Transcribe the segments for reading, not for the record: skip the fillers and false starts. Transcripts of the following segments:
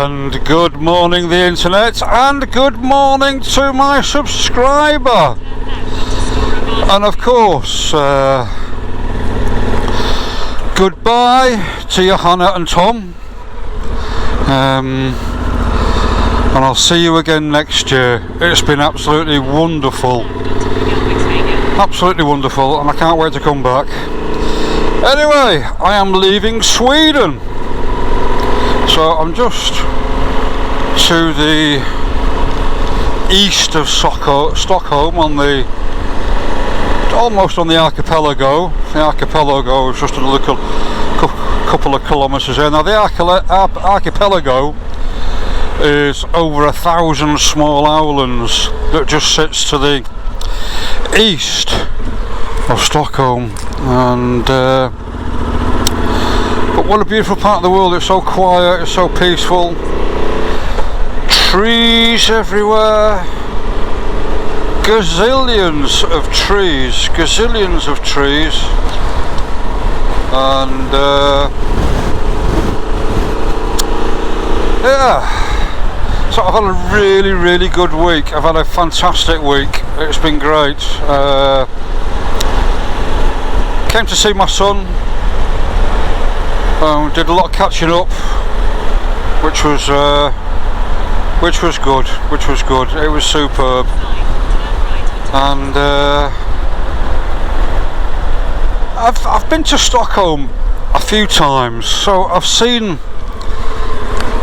And good morning the internet, and good morning to my subscriber, and of course goodbye to Johanna and Tom, and I'll see you again next year. It's been absolutely wonderful, and I can't wait to come back. Anyway, I am leaving Sweden. So I'm just to the east of Stockholm, on the almost on the archipelago. The archipelago is just another couple of kilometres in. Now the archipelago is over 1,000 small islands that just sits to the east of Stockholm, and but what a beautiful part of the world. It's so quiet, it's so peaceful, trees everywhere, gazillions of trees, and yeah, so I've had a really good week. I've had a fantastic week. It's been great. Came to see my son. Did a lot of catching up, which was good. It was superb, and I've been to Stockholm a few times, so I've seen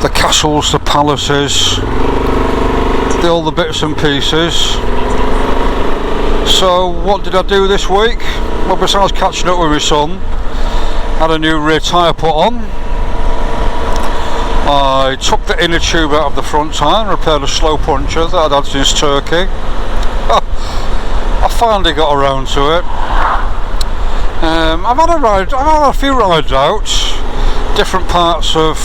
the castles, the palaces, all the bits and pieces. So what did I do this week? Well, besides catching up with my son, had a new rear tyre put on. I took the inner tube out of the front tyre and repaired a slow puncture that I'd had since Turkey. I finally got around to it. I've had a few rides out, different parts of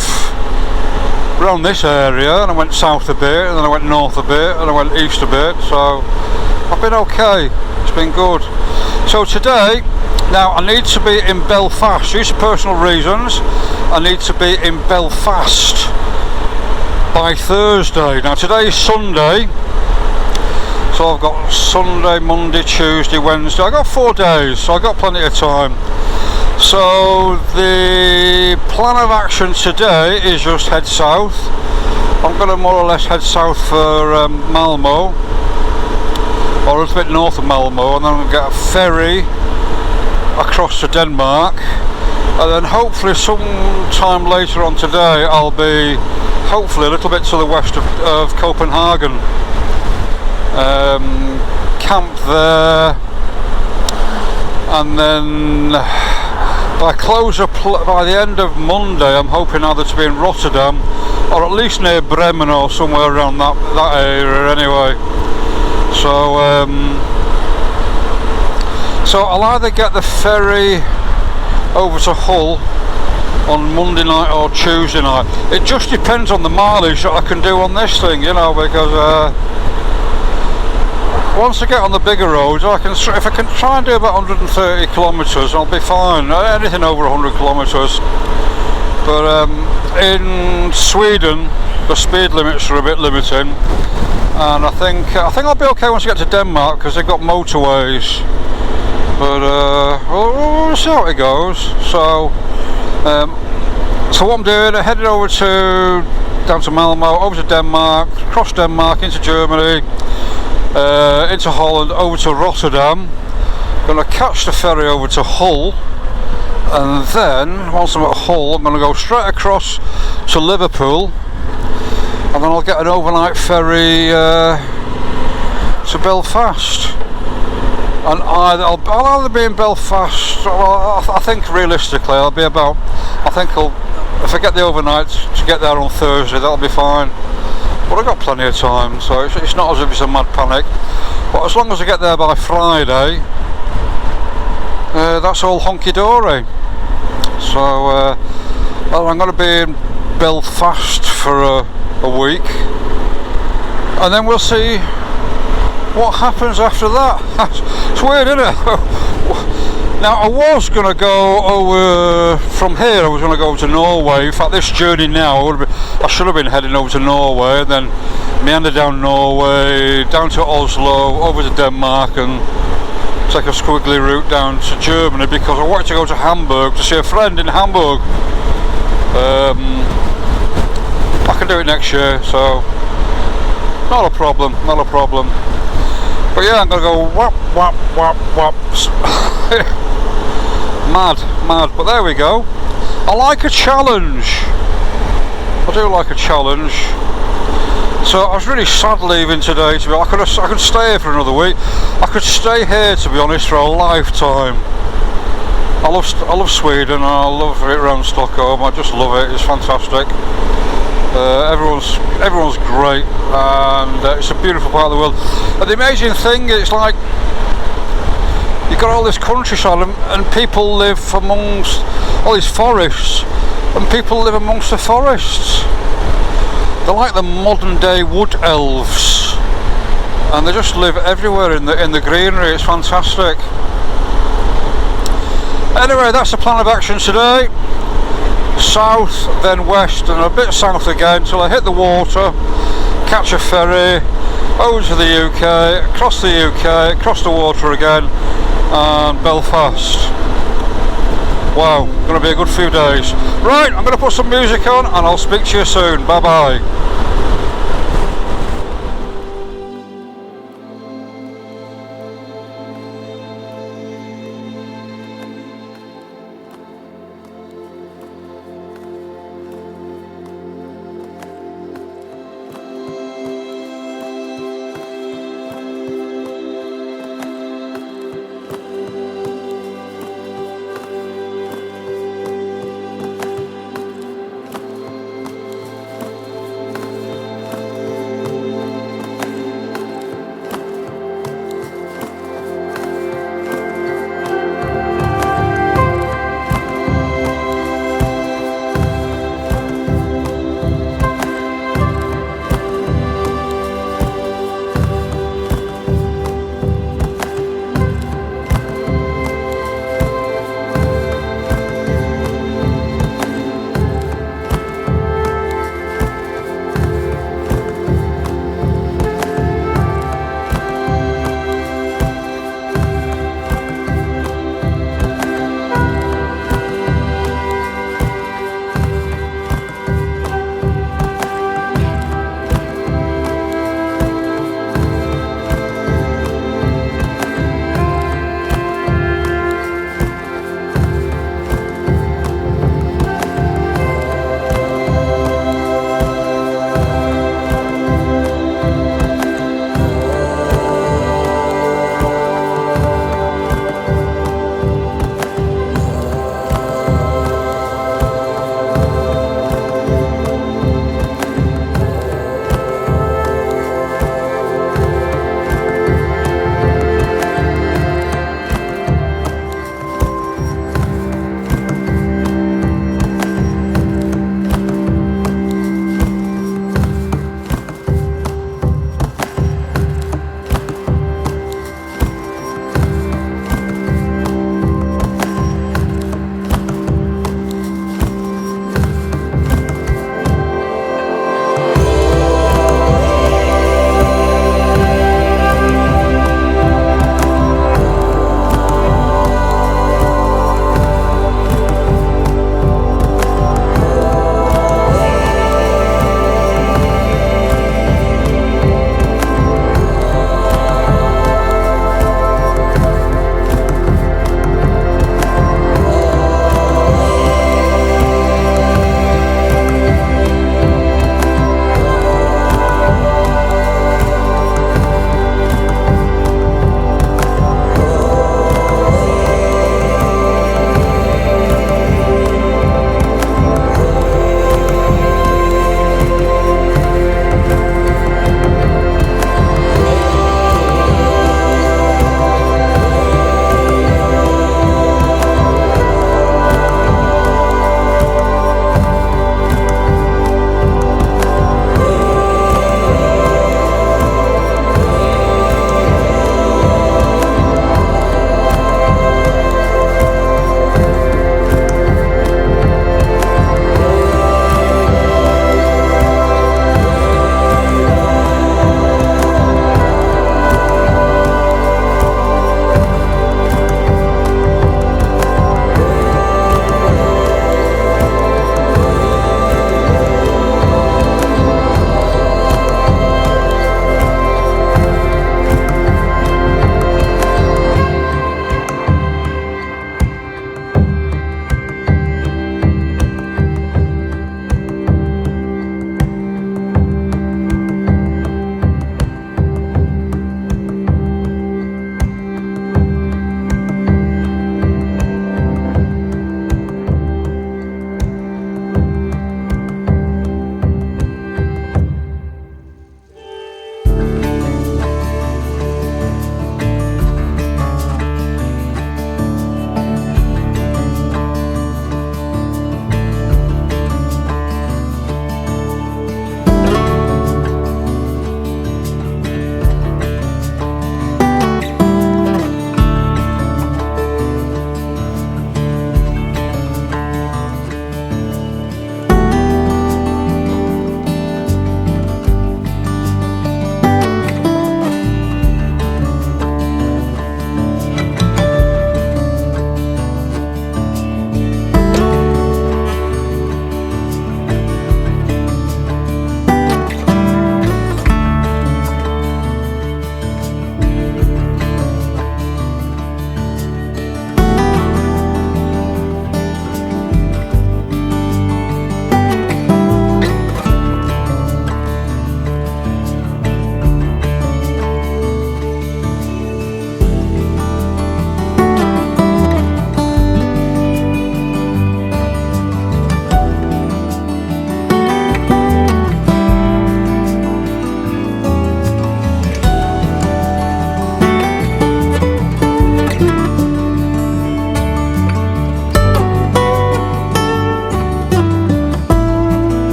around this area, and I went south a bit, and then I went north a bit, and I went east a bit, so I've been okay. It's been good. So today, now I need to be in Belfast due to personal reasons. I need to be in Belfast by Thursday. Now today is Sunday, so I've got Sunday, Monday, Tuesday, Wednesday. I've got 4 days, so I've got plenty of time. So the plan of action today is just head south. I'm going to more or less head south for Malmo, or a little bit north of Malmo, and then I'm going to get a ferry across to Denmark, and then hopefully sometime later on today I'll be hopefully a little bit to the west of Copenhagen, camp there, and then by the end of Monday I'm hoping either to be in Rotterdam or at least near Bremen or somewhere around that area anyway. So I'll either get the ferry over to Hull on Monday night or Tuesday night. It just depends on the mileage that I can do on this thing, you know, because once I get on the bigger roads, if I can try and do about 130 kilometres, I'll be fine. Anything over 100 kilometres. But in Sweden, the speed limits are a bit limiting, and I think I'll be okay once I get to Denmark because they've got motorways. But we'll see how it goes. So what I'm doing, I'm heading over down to Malmo, over to Denmark, across Denmark into Germany, into Holland, over to Rotterdam. Going to catch the ferry over to Hull, and then once I'm at Hull, I'm going to go straight across to Liverpool, and then I'll get an overnight ferry to Belfast. And I'll either be in Belfast, well, I think realistically I'll be about, if I get the overnight to get there on Thursday, that'll be fine. But I've got plenty of time, so it's not as if it's a mad panic. But as long as I get there by Friday, that's all honky-dory. So I'm going to be in Belfast for a week, and then we'll see what happens after that. It's weird, isn't it? Now I was going to go over from here, I was going to go over to Norway. In fact this journey now, I should have been heading over to Norway and then meander down Norway, down to Oslo, over to Denmark and take a squiggly route down to Germany because I wanted to go to Hamburg to see a friend in Hamburg. I can do it next year, so not a problem, not a problem. But yeah, I'm going to go whap, whap, whap, whap. Mad, but there we go. I like a challenge. I do like a challenge. So I was really sad leaving today. To be, I could stay here for another week. I could stay here, to be honest, for a lifetime. I love Sweden. I love it around Stockholm. I just love it. It's fantastic. Everyone's great, and it's a beautiful part of the world. And the amazing thing, it's like you've got all this countryside and people live amongst all these forests, and people live amongst the forests. They're like the modern day wood elves, and they just live everywhere in the greenery. It's fantastic. Anyway, that's the plan of action today. South, then west, and a bit south again till I hit the water, catch a ferry over to the UK, across the water again, and Belfast. Wow, gonna be a good few days. Right, I'm gonna put some music on and I'll speak to you soon. Bye bye.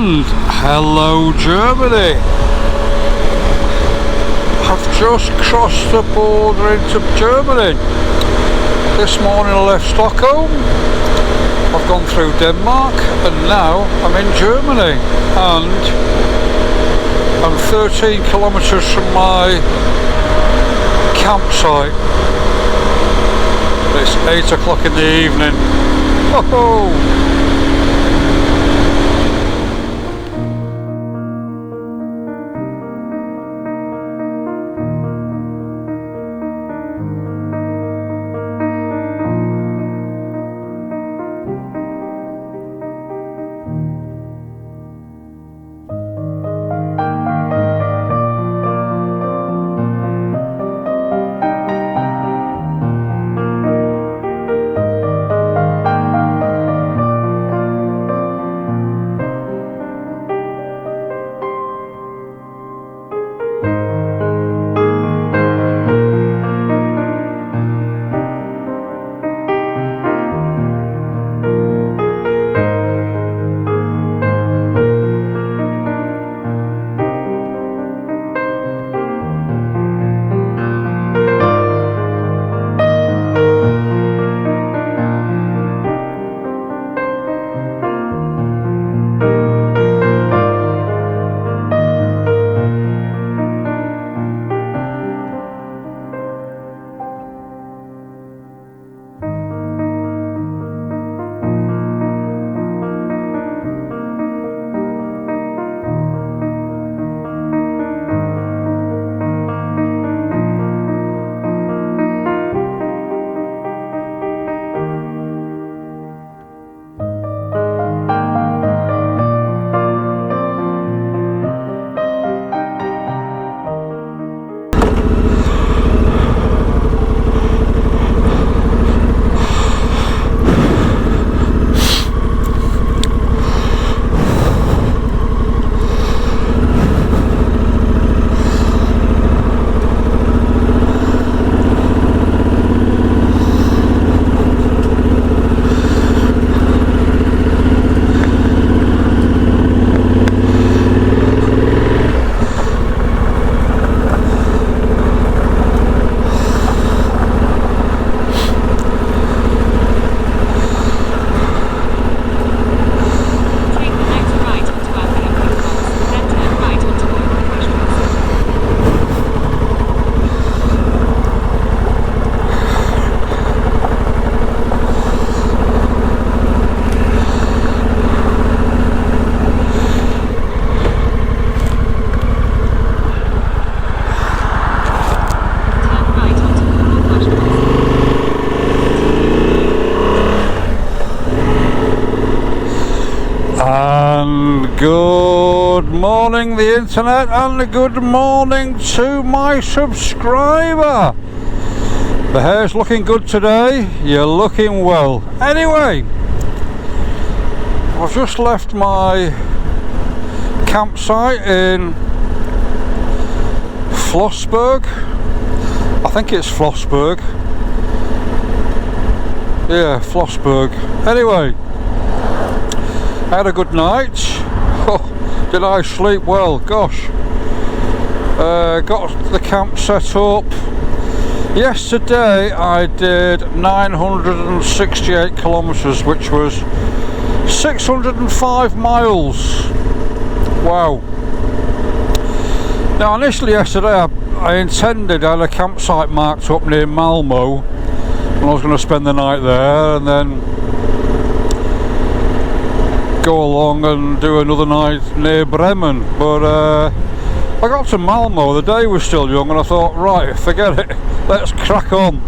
And hello Germany. I've just crossed the border into Germany. This morning I left Stockholm, I've gone through Denmark, and now I'm in Germany, and I'm 13 kilometres from my campsite. It's 8 o'clock in the evening. Oh! Good morning the internet, and good morning to my subscriber. The hair's looking good today, you're looking well. Anyway, I've just left my campsite in Flossburg. I think it's Flossburg. Yeah, Flossburg. Anyway, I had a good night. Oh, did I sleep well? Gosh. Got the camp set up. Yesterday I did 968 kilometres, which was 605 miles. Wow. Now initially yesterday I intended, I had a campsite marked up near Malmo, and I was going to spend the night there and then go along and do another night near Bremen, but I got to Malmo, the day was still young, and I thought, right, forget it, let's crack on.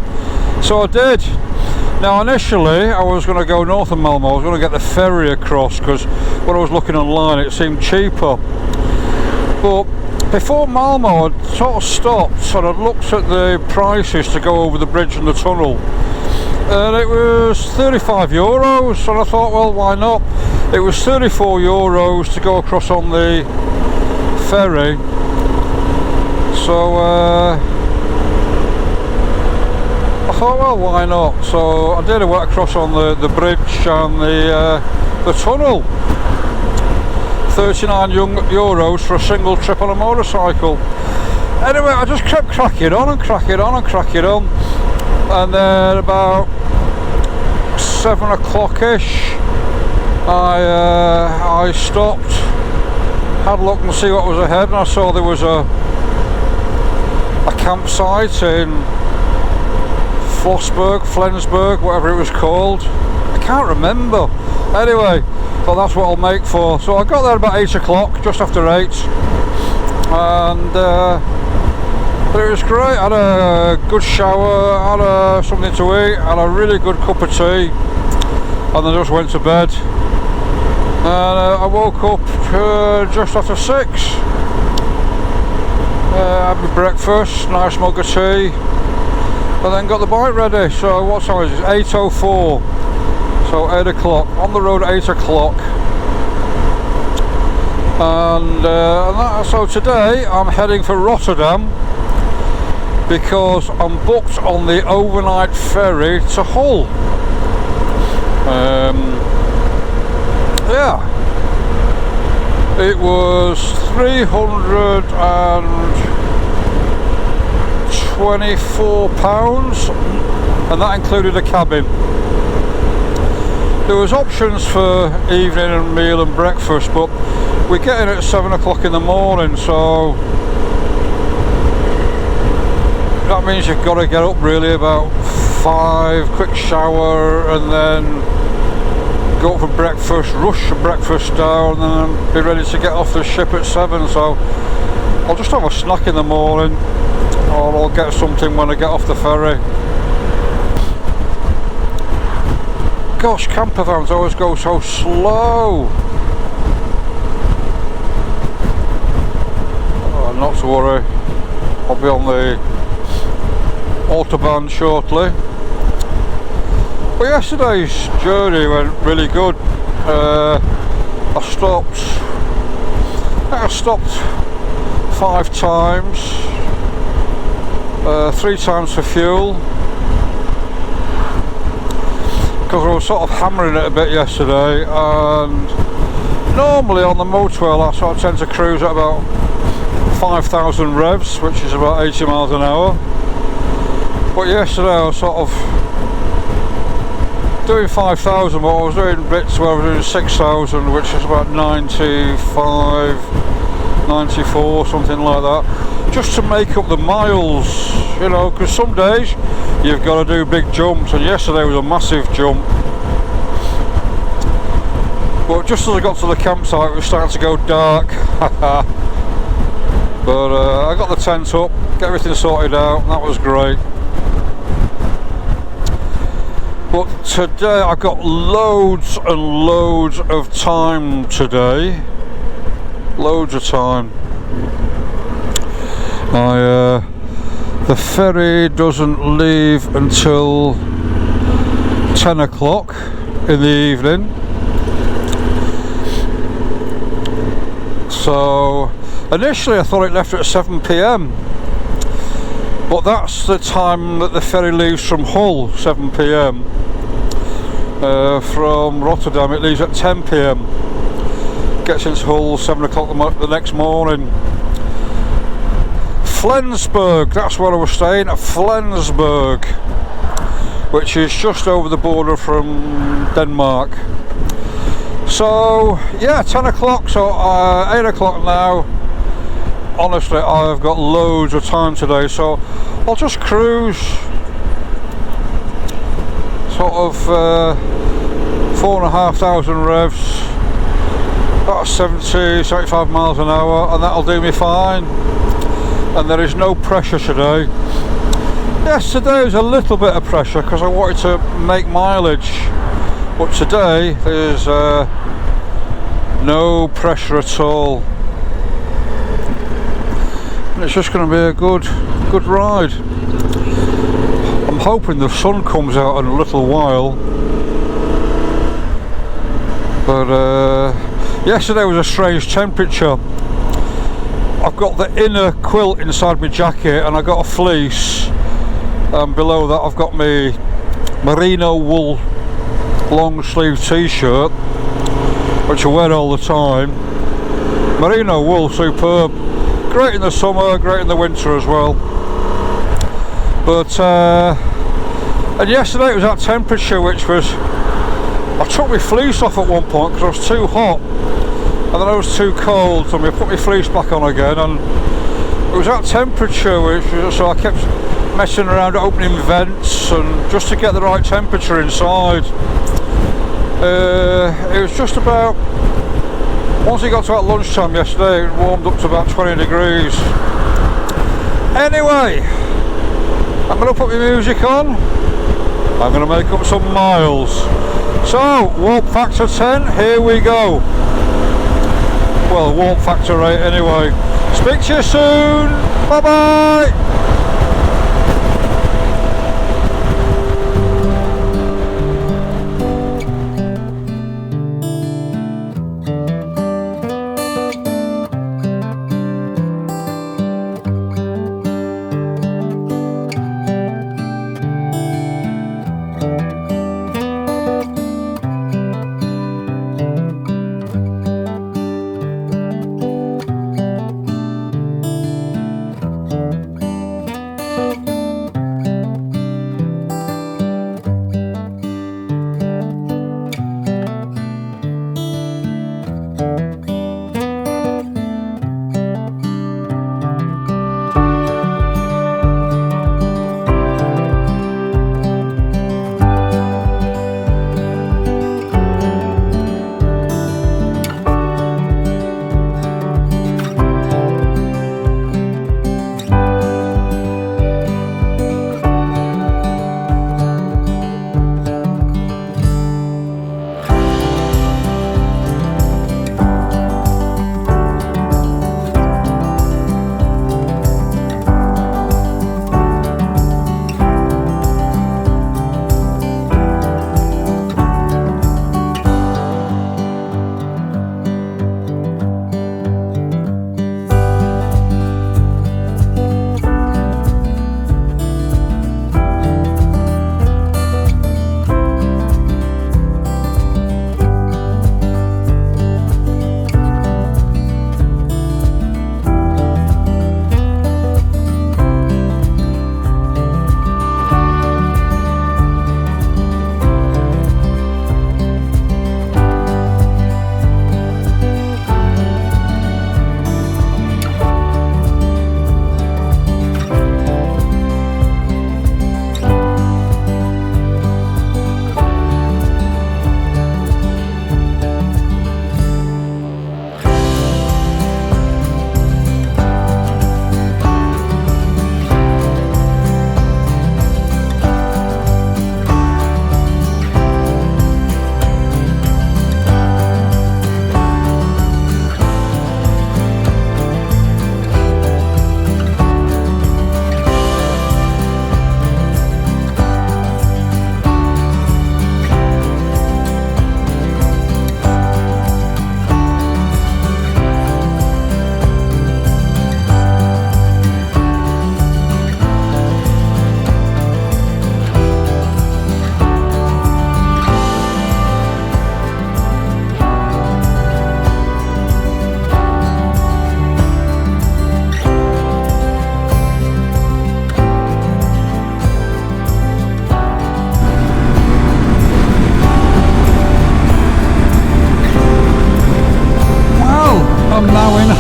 So I did. Now initially I was going to go north of Malmo, I was going to get the ferry across, because when I was looking online it seemed cheaper. But before Malmo I'd sort of stopped and I'd looked at the prices to go over the bridge and the tunnel, and it was €35, and I thought, well, why not? It was €34 to go across on the ferry, so I thought, well, why not? So I did. I went across on the bridge and the tunnel. €39 for a single trip on a motorcycle. Anyway, I just kept cracking on and cracking on and cracking on, and then about 7 o'clock-ish I stopped, had a look and see what was ahead, and I saw there was a campsite in Flensburg, whatever it was called. I can't remember. Anyway, well, that's what I'll make for. So I got there about 8 o'clock, just after 8, and but it was great. I had a good shower, had something to eat, had a really good cup of tea, and then just went to bed. And I woke up just after 6. Had my breakfast, nice mug of tea, and then got the bike ready. So what time is it? 8:04. So 8 o'clock. On the road at 8 o'clock. So today I'm heading for Rotterdam because I'm booked on the overnight ferry to Hull. Yeah. It was £324, and that included a cabin. There was options for evening and meal and breakfast, but we get in at 7 o'clock in the morning, so that means you've got to get up really about 5, quick shower, and then go for breakfast, rush the breakfast down, and then be ready to get off the ship at 7. So I'll just have a snack in the morning, or I'll get something when I get off the ferry. Gosh, camper vans always go so slow. Oh, not to worry, I'll be on the Autobahn shortly. But yesterday's journey went really good. I stopped 5 times, 3 times for fuel, because I was sort of hammering it a bit yesterday, and normally on the motorway I sort of tend to cruise at about 5,000 revs, which is about 80 miles an hour. But yesterday I was sort of doing 5,000, but I was doing bits where I was doing 6,000, which is about 95, 94, something like that, just to make up the miles, you know, because some days you've got to do big jumps, and yesterday was a massive jump. But just as I got to the campsite, it was starting to go dark. But I got the tent up, get everything sorted out, and that was great. But today I've got loads and loads of time today. Loads of time. The ferry doesn't leave until 10 o'clock in the evening. So initially I thought it left at 7 PM. But that's the time that the ferry leaves from Hull, 7 PM. From Rotterdam it leaves at 10 PM. Gets into Hull 7 o'clock the next morning. Flensburg, that's where I was staying, at Flensburg, which is just over the border from Denmark. So yeah, 10 o'clock, so 8 o'clock now. Honestly, I've got loads of time today, so I'll just cruise sort of 4,500 revs, about 70, 75 miles an hour, and that'll do me fine. And there is no pressure today. Yes, today was a little bit of pressure because I wanted to make mileage, but today there's no pressure at all. And it's just going to be a good ride. I'm hoping the sun comes out in a little while, but yesterday was a strange temperature. I've got the inner quilt inside my jacket, and I got a fleece, and below that I've got my merino wool long sleeve t-shirt, which I wear all the time. Merino wool, superb. Great in the summer, great in the winter as well. But and yesterday it was that temperature which was, I took my fleece off at one point because I was too hot, and then I was too cold, so I put my fleece back on again, and it was that temperature which was, so I kept messing around opening vents and just to get the right temperature inside. It was just about, once it got to about lunchtime yesterday, it warmed up to about 20 degrees. Anyway, I'm going to put my music on. I'm going to make up some miles. So, warp factor 10, here we go. Well, warp factor 8 anyway. Speak to you soon. Bye bye.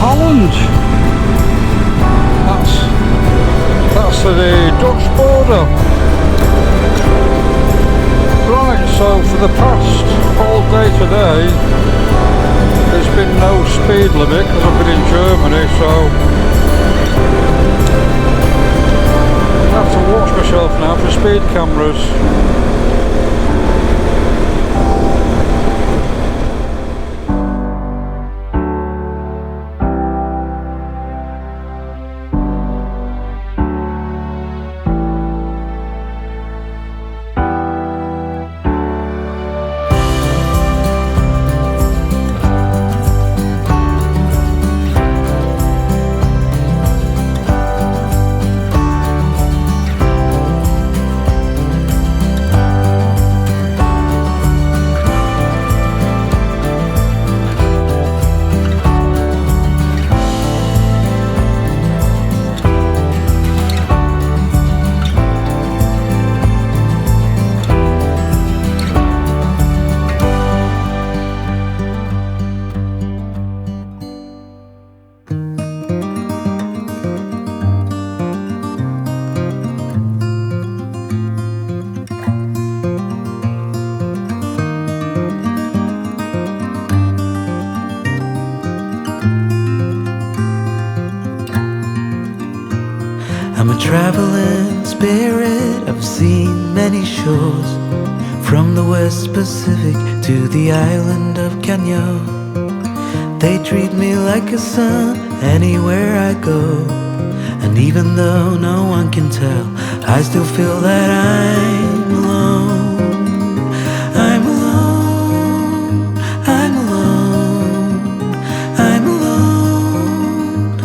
Holland. That's the Dutch border. Right, so for the past all day today there's been no speed limit because I've been in Germany, so I have to watch myself now for speed cameras. I'm a traveling spirit, I've seen many shores, from the West Pacific to the island of Kenya. They treat me like a son anywhere I go, and even though no one can tell, I still feel that I'm alone. I'm alone, I'm alone, I'm alone.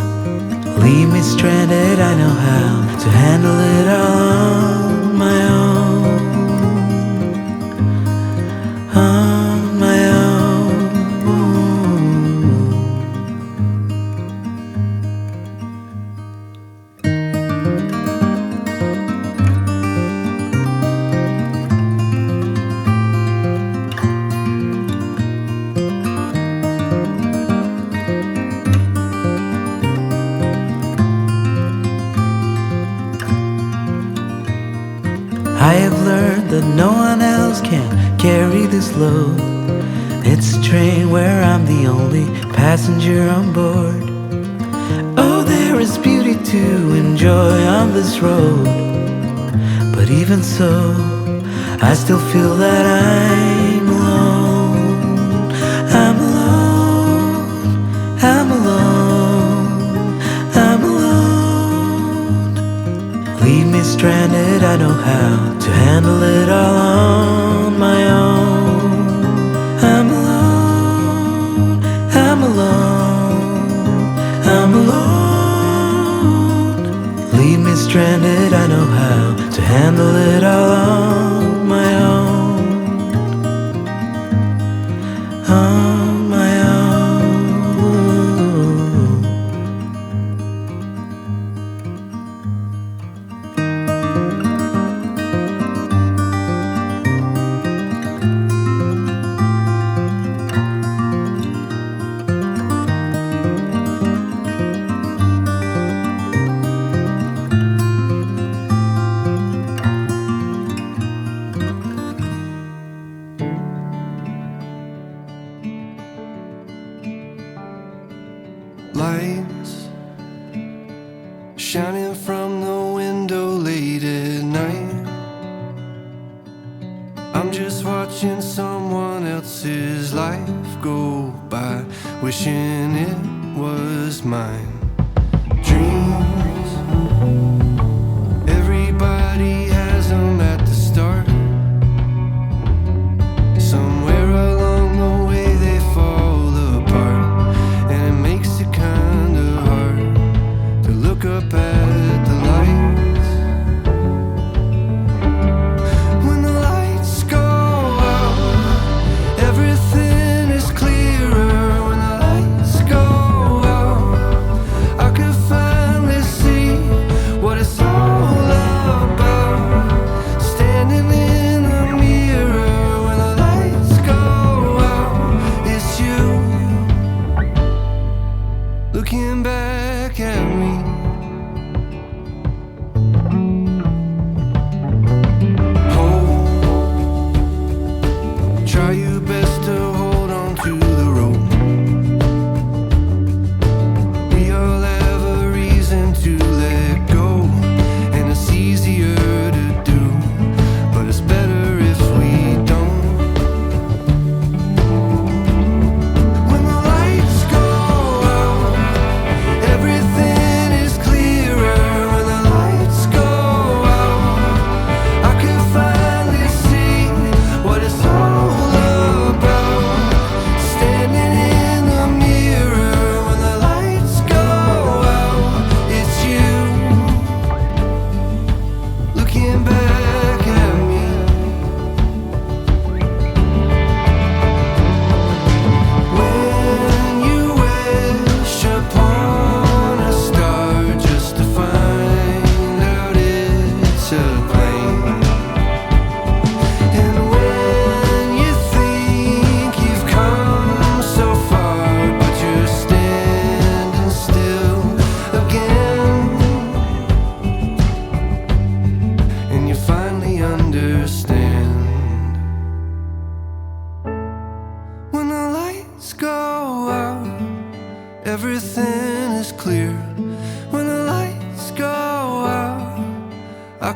Leave me stranded, I know how to handle it all on my own. On my own. I have learned that no one else can carry this load. It's a train where I'm the only passenger on board. Oh, there is beauty to enjoy on this road, but even so, I still feel that I'm alone. I'm alone, I'm alone, I'm alone. Leave me stranded, I know how to handle it all on my own. I'm alone, I'm alone, I'm alone. Leave me stranded, I know how to handle it all on my own. On my own. Lights shining from the window late at night. I'm just watching someone else's life go by, wishing it was mine. Dreams, everybody has them at the start. Somewhere along the way they fall apart, and it makes it kinda hard to look up at the lights. When the lights go out, everything is clearer. When the lights go out, I could finally see what it's all about. Standing in the mirror, when the lights go out, it's you looking back at me.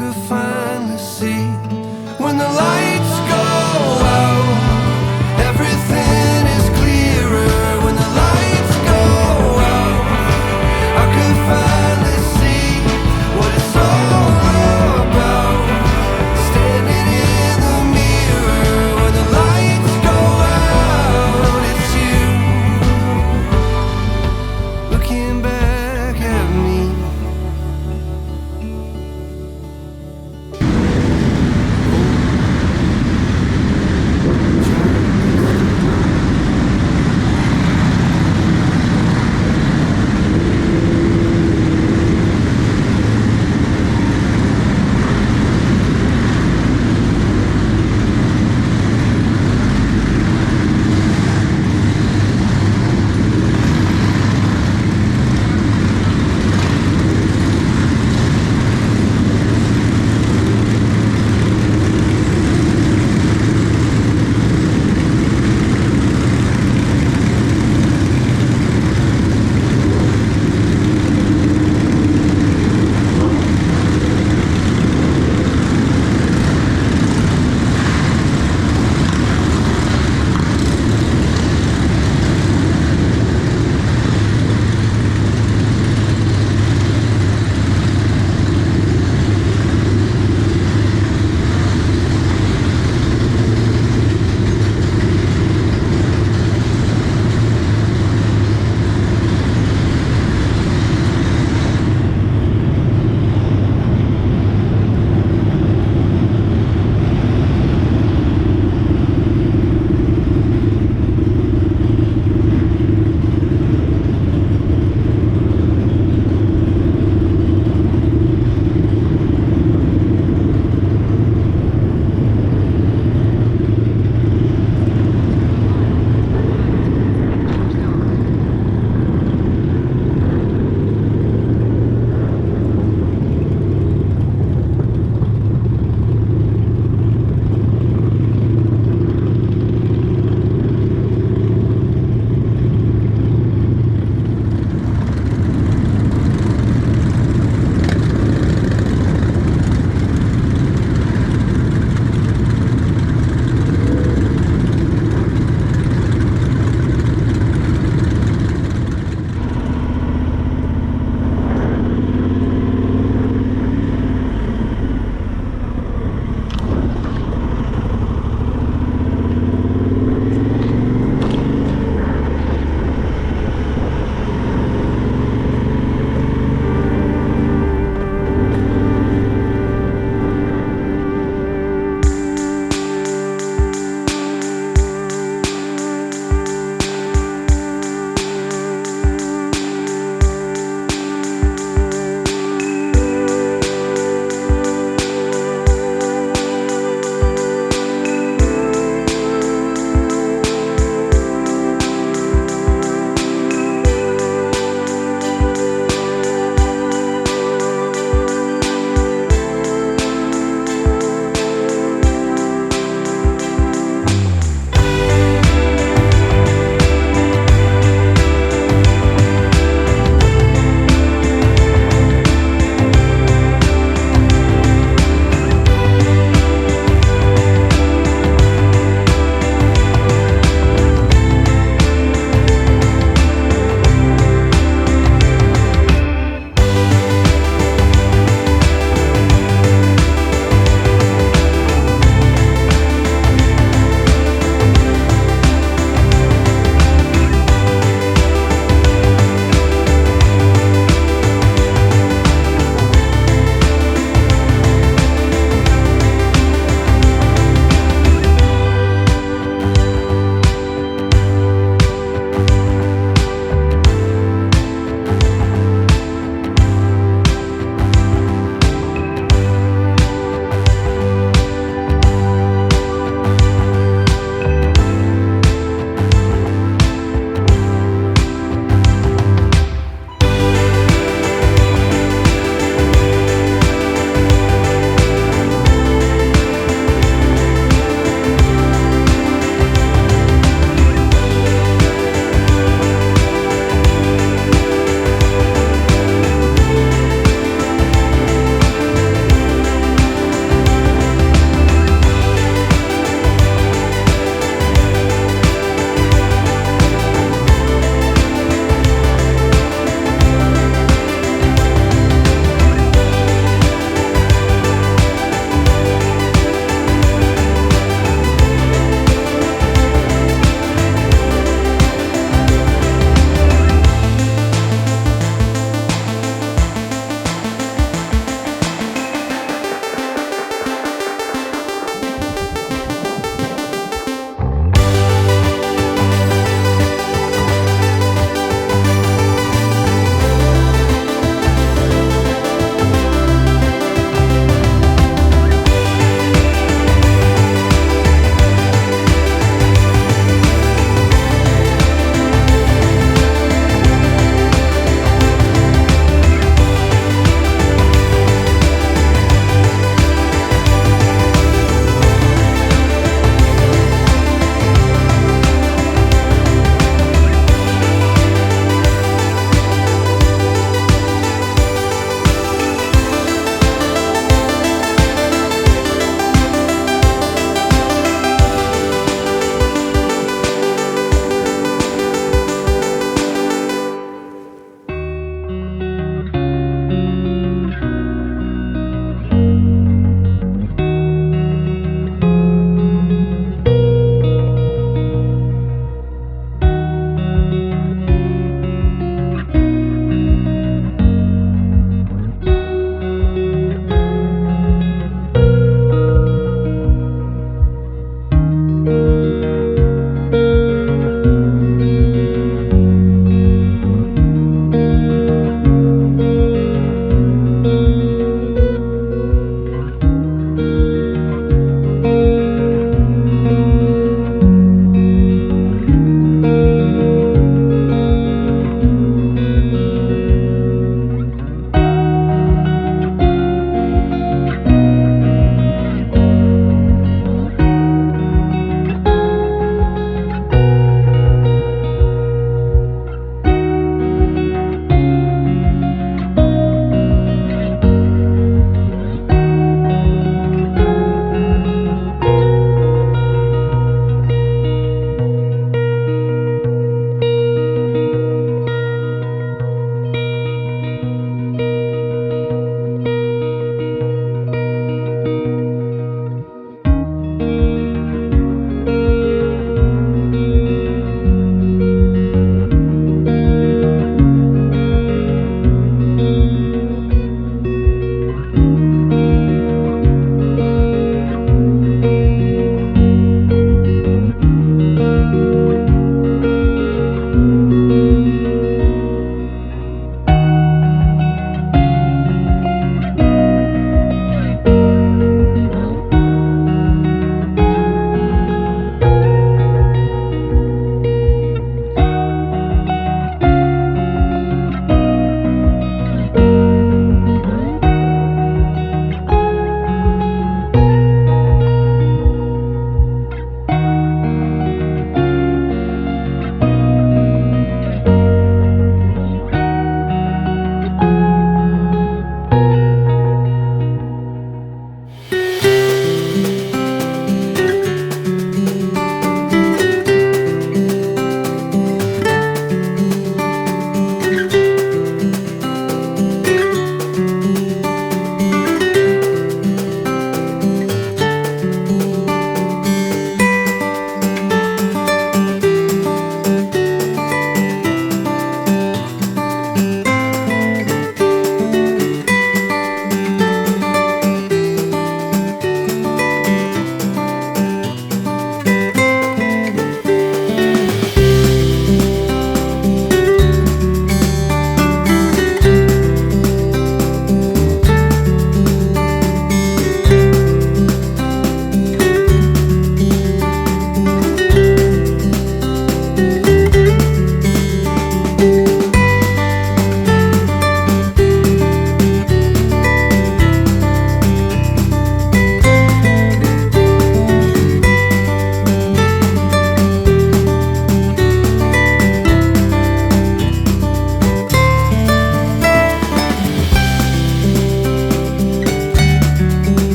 could finally see. When the lights go out, everything is clearer. When the lights go out, I could finally see what it's all about. Standing in the mirror, when the lights go out, it's you looking back at me.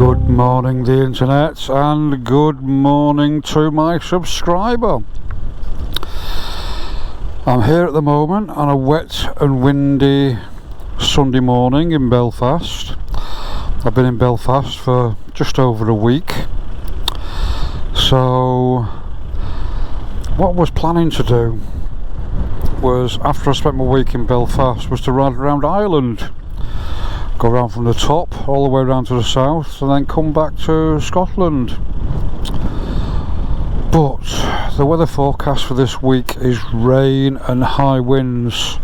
Good morning, the internet, and good morning to my subscriber. I'm here at the moment on a wet and windy Sunday morning in Belfast. I've been in Belfast for just over a week. So what I was planning to do was, after I spent my week in Belfast, was to ride around Ireland. Go around from the top all the way around to the south and then come back to Scotland. But the weather forecast for this week is rain and high winds,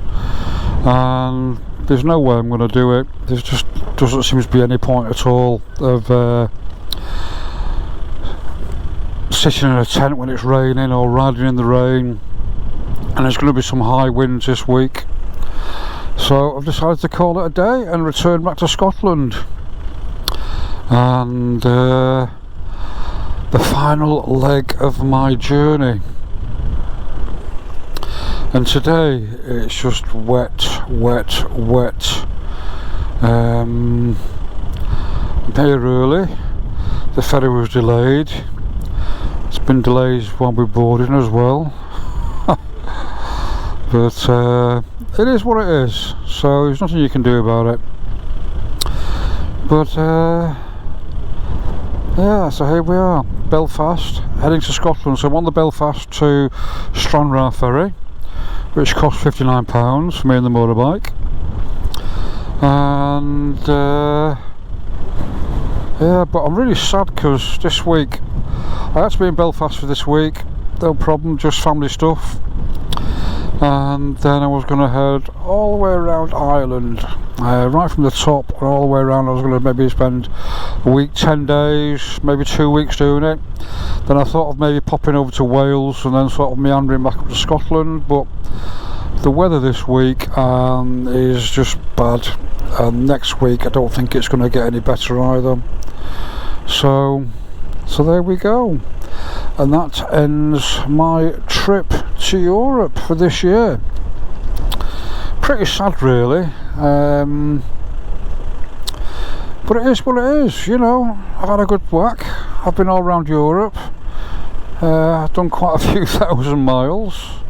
and there's no way I'm going to do it. There just doesn't seem to be any point at all of sitting in a tent when it's raining or riding in the rain, and there's going to be some high winds this week. So I've decided to call it a day and return back to Scotland. And the final leg of my journey. And today it's just wet. I'm here early. The ferry was delayed. It's been delayed while we're boarding as well. But it is what it is, so there's nothing you can do about it. But yeah, so here we are, Belfast, heading to Scotland. So I'm on the Belfast to Stranraer ferry, which cost £59 for me and the motorbike. And yeah, but I'm really sad because this week I had to be in Belfast for this week. No problem, just family stuff. And then I was going to head all the way around Ireland, right from the top and all the way around. I was going to maybe spend a week, 10 days, maybe 2 weeks doing it. Then I thought of maybe popping over to Wales and then sort of meandering back up to Scotland, but the weather this week is just bad, and next week I don't think it's going to get any better either. So there we go. And that ends my trip to Europe for this year. Pretty sad really, but it is what it is, you know. I've had a good whack. I've been all around Europe. I've done quite a few thousand miles.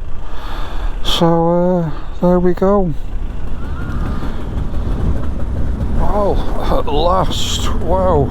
So there we go. Oh, at last, wow.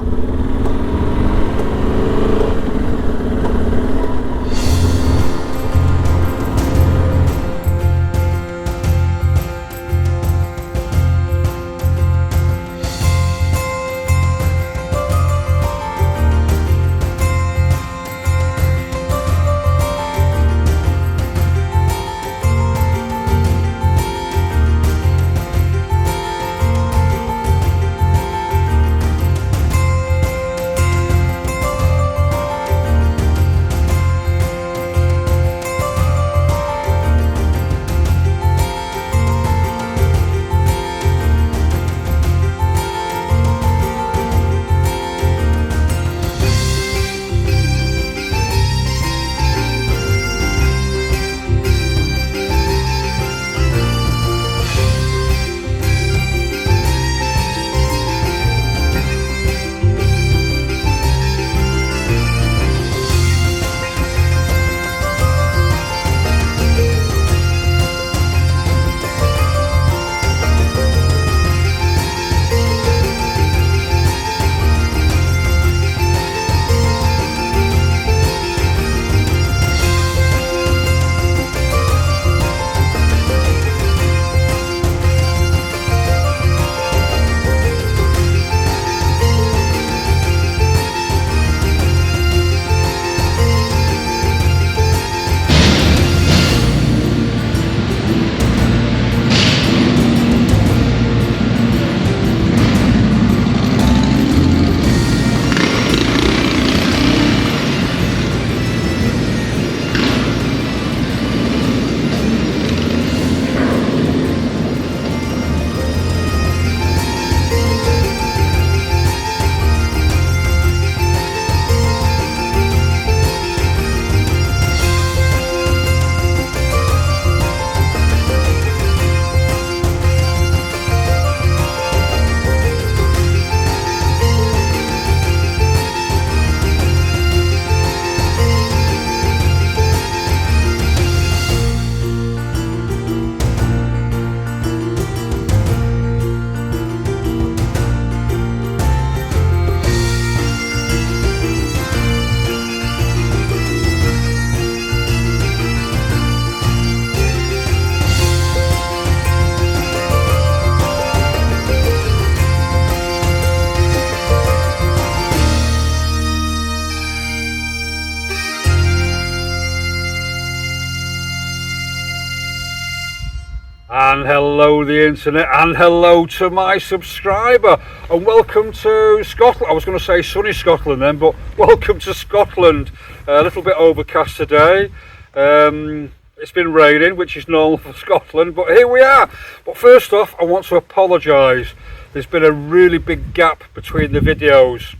hello the internet, and hello to my subscriber, and welcome to Scotland. I was going to say sunny Scotland then, but welcome to Scotland. A little bit overcast today. It's been raining, which is normal for Scotland, but here we are. But first off, I want to apologise. There's been a really big gap between the videos.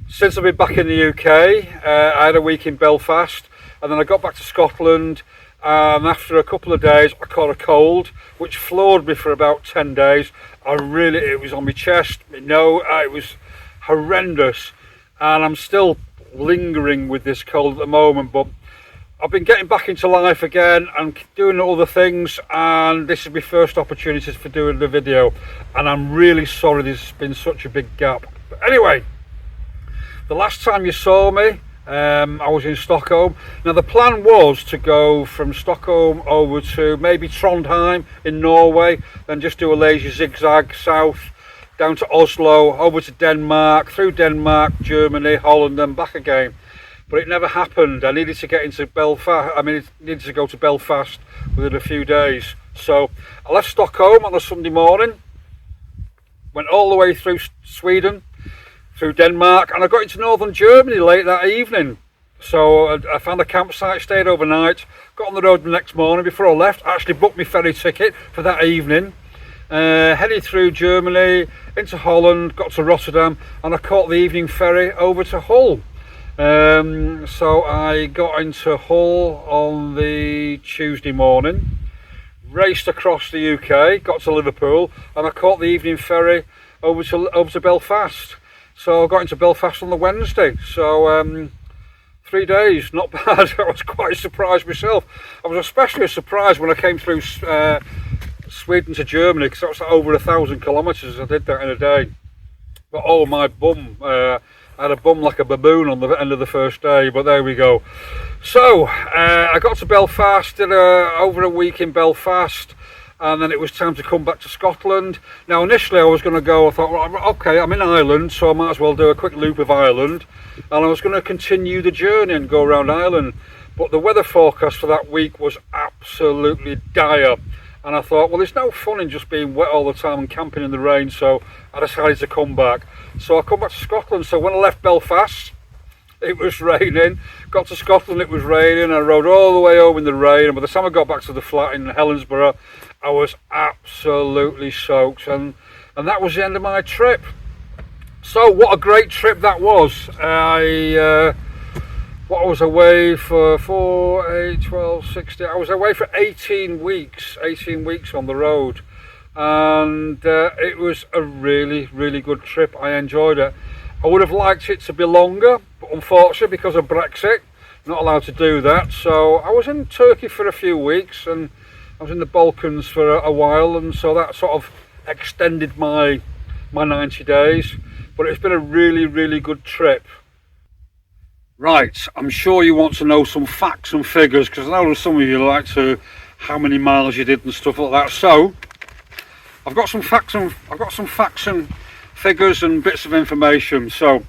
Since I've been back in the UK, I had a week in Belfast, and then I got back to Scotland, and after a couple of days I caught a cold which floored me for about 10 days. It was on my chest, it was horrendous, and I'm still lingering with this cold at the moment, but I've been getting back into life again and doing all the things, and this is my first opportunity for doing the video, and I'm really sorry there's been such a big gap. But anyway, the last time you saw me, I was in Stockholm. Now the plan was to go from Stockholm over to maybe Trondheim in Norway, then just do a lazy zigzag south down to Oslo, over to Denmark, through Denmark, Germany, Holland, and back again. But it never happened. I needed to get into Belfast. Needed to go to Belfast within a few days. So I left Stockholm on a Sunday morning, went all the way through Sweden, through Denmark, and I got into northern Germany late that evening. So I found a campsite, stayed overnight, got on the road the next morning. Before I left, I actually booked my ferry ticket for that evening, headed through Germany into Holland, got to Rotterdam, and I caught the evening ferry over to Hull. So I got into Hull on the Tuesday morning, raced across the UK, got to Liverpool, and I caught the evening ferry over to Belfast. So I got into Belfast on the Wednesday. So 3 days, not bad. I was quite surprised myself. I was especially surprised when I came through Sweden to Germany, because that was like over 1,000 kilometres. I did that in a day. But oh, my bum. I had a bum like a baboon on the end of the first day, but there we go. So I got to Belfast, did over a week in Belfast, and then it was time to come back to Scotland. Now initially I was going to go, I thought, well, okay, I'm in Ireland, so I might as well do a quick loop of Ireland, and I was going to continue the journey and go around Ireland. But the weather forecast for that week was absolutely dire, and I thought, well, there's no fun in just being wet all the time and camping in the rain, so I decided to come back. So I come back to Scotland. So when I left Belfast, it was raining. Got to Scotland, it was raining. I rode all the way home in the rain, and by the time I got back to the flat in Helensburgh, I was absolutely soaked, and that was the end of my trip. So what a great trip that was. I was away for 4, 8, 12, 16. I was away for 18 weeks on the road, and it was a really, really good trip. I enjoyed it. I would have liked it to be longer, but unfortunately because of Brexit, not allowed to do that. So I was in Turkey for a few weeks, and I was in the Balkans for a while, and so that sort of extended my 90 days. But it's been a really, really good trip. Right, I'm sure you want to know some facts and figures, because I know some of you like to how many miles you did and stuff like that. So I've got some facts and figures and bits of information. So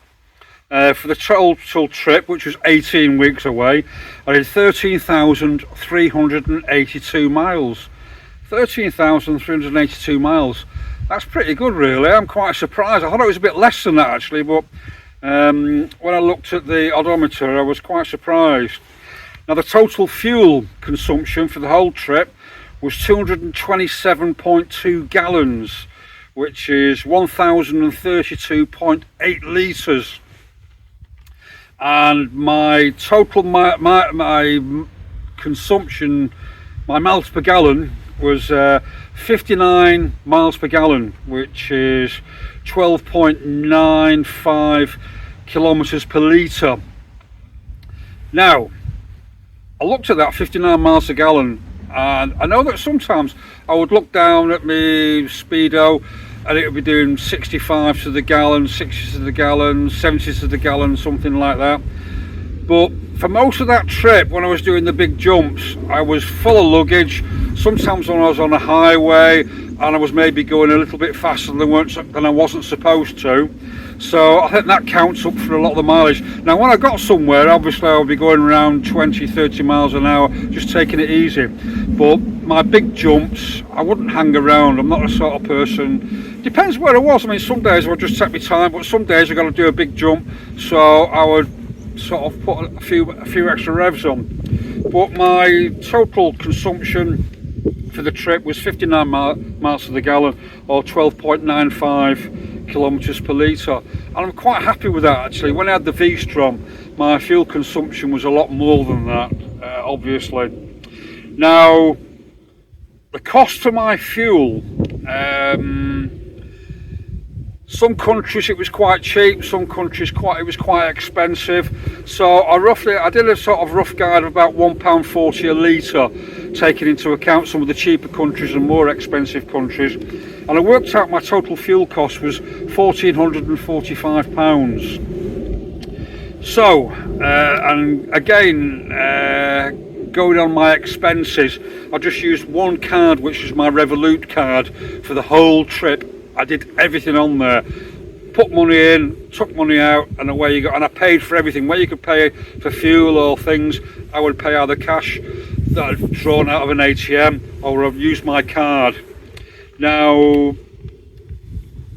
for the total trip, which was 18 weeks away, I did 13,382 miles. 13,382 miles. That's pretty good, really. I'm quite surprised. I thought it was a bit less than that, actually, but when I looked at the odometer, I was quite surprised. Now, the total fuel consumption for the whole trip was 227.2 gallons, which is 1,032.8 litres. And my total my consumption, my miles per gallon, was 59 miles per gallon, which is 12.95 kilometers per litre. Now, I looked at that 59 miles a gallon, and I know that sometimes I would look down at my speedo and it would be doing 65 to the gallon, 60 to the gallon, 70 to the gallon, something like that. But for most of that trip, when I was doing the big jumps, I was full of luggage. Sometimes when I was on a highway and I was maybe going a little bit faster than I wasn't supposed to. So I think that counts up for a lot of the mileage. Now when I got somewhere, obviously I would be going around 20-30 miles an hour, just taking it easy. But my big jumps, I wouldn't hang around. I'm not the sort of person. Depends where I was. I mean, some days I would just take my time, but some days I got to do a big jump, so I would sort of put a few extra revs on. But my total consumption for the trip was 59 miles to the gallon, or 12.95 kilometers per litre, and I'm quite happy with that actually. When I had the V-Strom, my fuel consumption was a lot more than that, obviously. Now, the cost for my fuel, some countries it was quite cheap, some countries it was quite expensive. So I did a sort of rough guide of about £1.40 a litre, taking into account some of the cheaper countries and more expensive countries, and I worked out my total fuel cost was £1,445. So, and again, going on my expenses, I just used one card, which was my Revolut card, for the whole trip. I did everything on there, put money in, took money out, and away you go. And I paid for everything. Where you could pay for fuel or things, I would pay either cash that I'd drawn out of an ATM, or I've used my card. Now,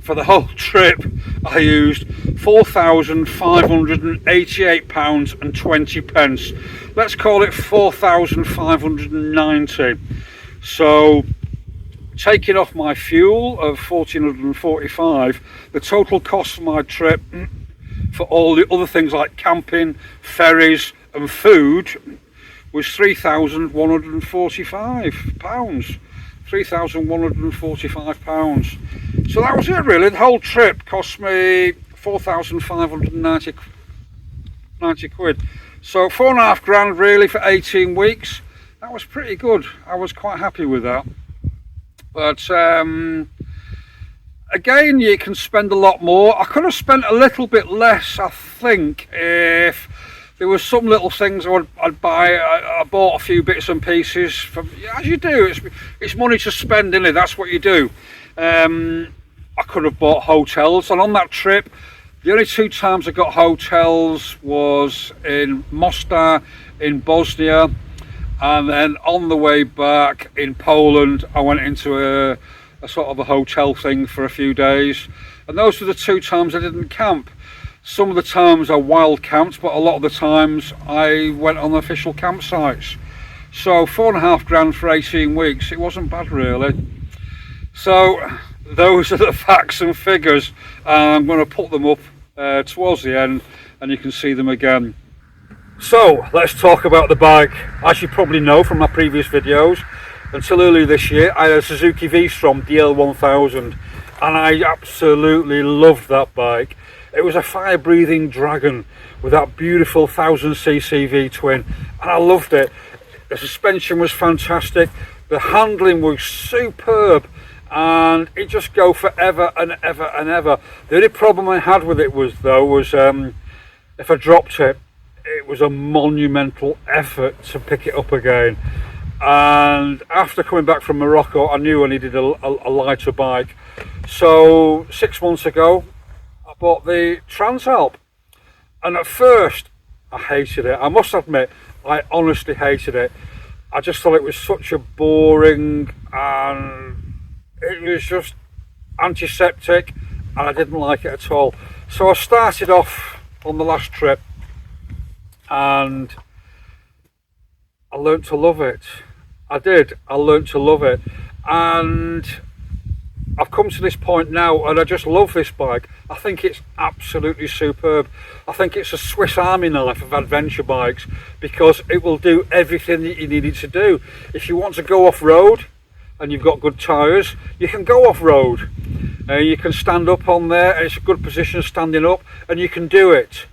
for the whole trip, I used £4,588.20. Let's call it 4,590. So, taking off my fuel of 1,445, the total cost of my trip for all the other things like camping, ferries and food was £3,145. £3,145. So that was it really. The whole trip cost me 4,590 quid. So £4.5 really for 18 weeks. That was pretty good. I was quite happy with that. But again, you can spend a lot more. I could have spent a little bit less, I think, if there was some little things I'd buy. I bought a few bits and pieces, as you do. It's money to spend, isn't it? That's what you do. I could have bought hotels, and on that trip, the only 2 times I got hotels was in Mostar in Bosnia, and then on the way back in Poland I went into a sort of a hotel thing for a few days, and those were the 2 times I didn't camp. Some of the times I wild camped, but a lot of the times I went on official campsites. So £4.5 for 18 weeks, it wasn't bad really. So those are the facts and figures. I'm going to put them up towards the end and you can see them again. So let's talk about the bike. As you probably know from my previous videos, until earlier this year I had a Suzuki V-Strom DL1000, and I absolutely loved that bike. It was a fire-breathing dragon with that beautiful 1000cc V-twin, and I loved it. The suspension was fantastic, the handling was superb, and it just go forever and ever and ever. The only problem I had with it was if I dropped it, it was a monumental effort to pick it up again. And after coming back from Morocco, I knew I needed a lighter bike. So 6 months ago, I bought the Transalp. And at first, I hated it. I must admit, I honestly hated it. I just thought it was such a boring, and it was just antiseptic, and I didn't like it at all. So I started off on the last trip, and I learnt to love it. I learnt to love it, and I've come to this point now, and I just love this bike. I think it's absolutely superb. I think it's a Swiss Army knife of adventure bikes, because it will do everything that you need it to do. If you want to go off-road and you've got good tyres, you can go off-road. You can stand up on there, and it's a good position standing up, and you can do it.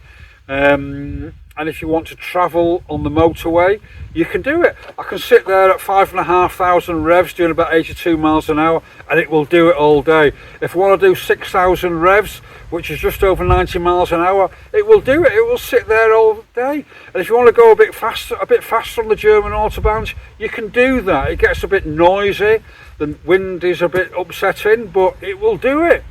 And if you want to travel on the motorway, you can do it. I can sit there at 5,500 revs doing about 82 miles an hour, and it will do it all day. If I want to do 6,000 revs, which is just over 90 miles an hour, it will do it. It will sit there all day. And if you want to go a bit faster on the German autobahns, you can do that. It gets a bit noisy, the wind is a bit upsetting, but it will do it.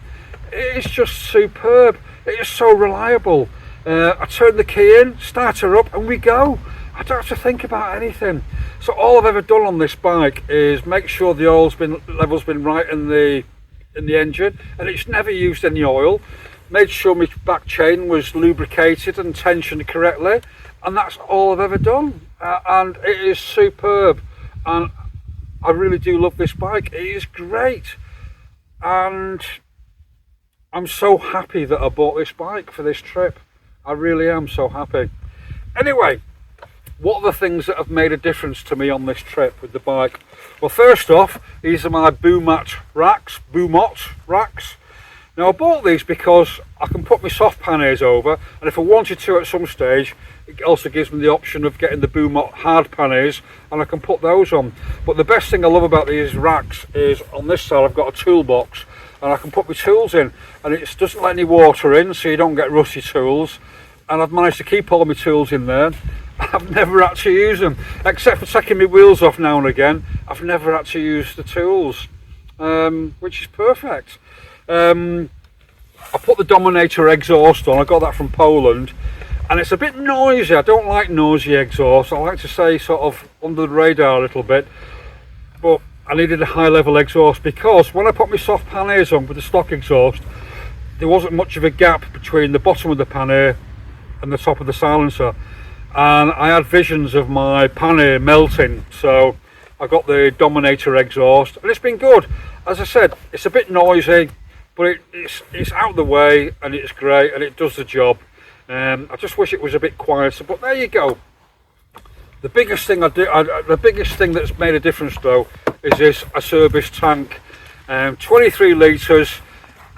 It's just superb. It is so reliable. I turn the key in, start her up, and we go. I don't have to think about anything. So all I've ever done on this bike is make sure the level's been right in the engine, and it's never used any oil. Made sure my back chain was lubricated and tensioned correctly, and that's all I've ever done. And it is superb, and I really do love this bike. It is great, and I'm so happy that I bought this bike for this trip. I really am so happy. Anyway, what are the things that have made a difference to me on this trip with the bike? Well, first off, these are my Boomot racks. Now I bought these because I can put my soft panniers over, and if I wanted to at some stage, it also gives me the option of getting the Boomot hard panniers, and I can put those on. But the best thing I love about these racks is on this side I've got a toolbox, and I can put my tools in, and it doesn't let any water in, so you don't get rusty tools. And I've managed to keep all my tools in there. I've never had to use them, except for taking my wheels off now and again. I've never had to use the tools, which is perfect. I put the Dominator exhaust on. I got that from Poland, and it's a bit noisy. I don't like noisy exhaust. I like to say sort of under the radar a little bit, but I needed a high level exhaust because when I put my soft panniers on with the stock exhaust, there wasn't much of a gap between the bottom of the pannier and the top of the silencer, and I had visions of my pannier melting, so I got the Dominator exhaust, and it's been good. As I said, it's a bit noisy, but it's out of the way, and it's great, and it does the job. I just wish it was a bit quieter, but there you go. The biggest thing the biggest thing that's made a difference though is this Acerbis tank, 23 litres,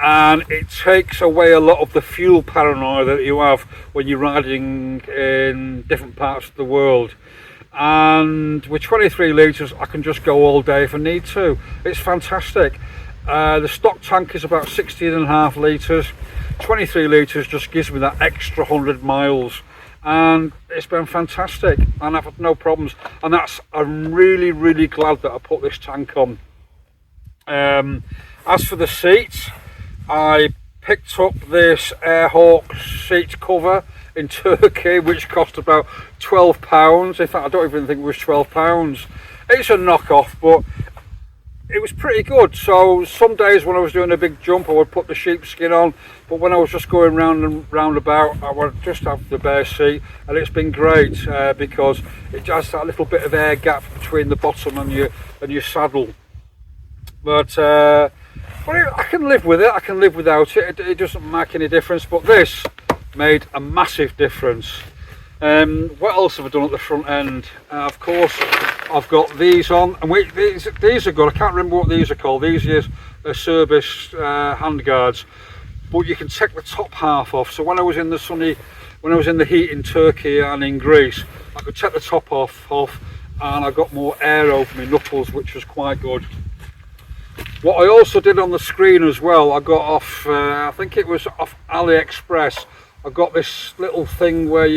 and it takes away a lot of the fuel paranoia that you have when you're riding in different parts of the world. And with 23 litres I can just go all day if I need to. It's fantastic. The stock tank is about 16.5 litres. 23 litres just gives me that extra 100 miles, and it's been fantastic, and I've had no problems, and I'm really glad that I put this tank on. As for the seats, I picked up this Airhawk seat cover in Turkey, which cost about £12. In fact, I don't even think it was £12. It's a knockoff, but it was pretty good. So some days when I was doing a big jump I would put the sheepskin on, but when I was just going round and round about I would just have the bare seat, and it's been great because it has that little bit of air gap between the bottom and your saddle. But I can live with it, I can live without it. It doesn't make any difference, but this made a massive difference. What else have I done at the front end? Of course, I've got these on, and these are good. I can't remember what these are called. These are Service hand guards, but you can take the top half off. So when I was in the heat in Turkey and in Greece, I could take the top off, and I got more air over my knuckles, which was quite good. What I also did on the screen as well, I got off, I think it was off AliExpress. I got this little thing where